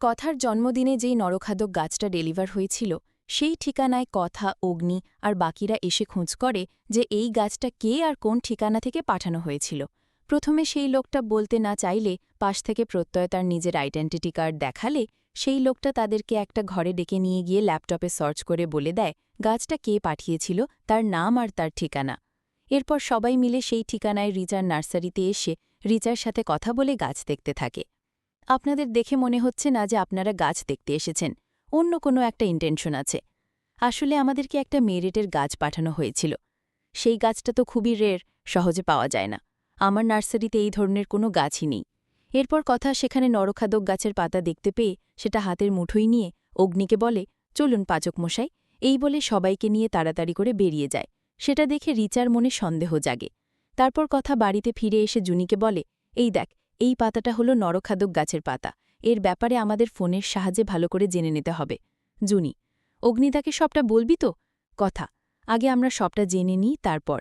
কথার জন্মদিনে যেই নরখাদক গাছটা ডেলিভার হয়েছিল সেই ঠিকানায় কথা, অগ্নি আর বাকিরা এসে খোঁজ করে যে এই গাছটা কে আর কোন ঠিকানা থেকে পাঠানো হয়েছিল। প্রথমে সেই লোকটা বলতে না চাইলে পাশ থেকে প্রত্যয় তার নিজের আইডেন্টিটি কার্ড দেখালে সেই লোকটা তাদেরকে একটা ঘরে ডেকে নিয়ে গিয়ে ল্যাপটপে সার্চ করে বলে দেয় গাছটা কে পাঠিয়েছিল, তার নাম আর তার ঠিকানা। এরপর সবাই মিলে সেই ঠিকানায় রিচার নার্সারিতে এসে রিচার সাথে কথা বলে গাছ দেখতে থাকে। আপনাদের দেখে মনে হচ্ছে না যে আপনারা গাছ দেখতে এসেছেন, অন্য কোনো একটা ইন্টেনশন আছে। আসলে আমাদেরকে একটা মেরিটের গাছ পাঠানো হয়েছিল। সেই গাছটা তো খুবই রেয়ার, সহজে পাওয়া যায় না। আমার নার্সারিতে এই ধরনের কোনো গাছই নেই। এরপর কথা সেখানে নরখাদক গাছের পাতা দেখতে পেয়ে সেটা হাতের মুঠোই নিয়ে অগ্নিকে বলে, চলুন পাচক মশাই। এই বলে সবাইকে নিয়ে তাড়াতাড়ি করে বেরিয়ে যায়। সেটা দেখে রিচার মনে সন্দেহ জাগে। তারপর কথা বাড়িতে ফিরে এসে জুনিকে বলে, এই দেখ, এই পাতাটা হলো নরখাদক গাছের পাতা। এর ব্যাপারে আমাদের ফোনের সাহায্যে ভালো করে জেনে নিতে হবে। জুনি, অগ্নিদাকে সবটা বলবি তো? কথা, আগে আমরা সবটা জেনে নিই তারপর।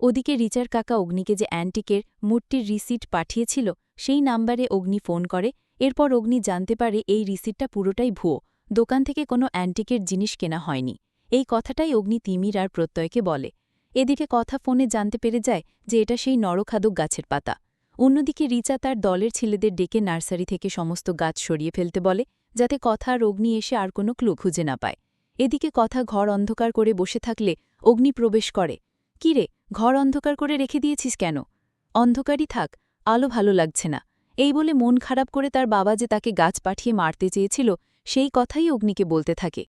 ওদিকে রিচার কাকা অগ্নিকে যে অ্যান্টিকের মূর্তির রিসিট পাঠিয়েছিল সেই নাম্বারে অগ্নি ফোন করে। এরপর অগ্নি জানতে পারে এই রিসিটটা পুরোটাই ভুয়ো, দোকান থেকে কোনো অ্যান্টিকের জিনিস কেনা হয়নি। এই কথাটাই অগ্নি তিমির আর প্রত্যয়কে বলে। এদিকে কথা ফোনে জানতে পেরে যায় যে এটা সেই নরখাদক গাছের পাতা। অন্যদিকে রিচা তার দলের ছেলেদের ডেকে নার্সারি থেকে সমস্ত গাছ সরিয়ে ফেলতে বলে, যাতে কথা আর অগ্নি এসে আর কোনো ক্লু খুঁজে না পায়। এদিকে কথা ঘর অন্ধকার করে বসে থাকলে অগ্নি প্রবেশ করে। কি রে, ঘর অন্ধকার করে রেখে দিয়েছিস কেন? অন্ধকারই থাক, আলো ভালো লাগছে না। এই বলে মন খারাপ করে তার বাবা যে তাকে গাছ পাঠিয়ে মারতে চেয়েছিল সেই কথাই অগ্নিকে বলতে থাকে।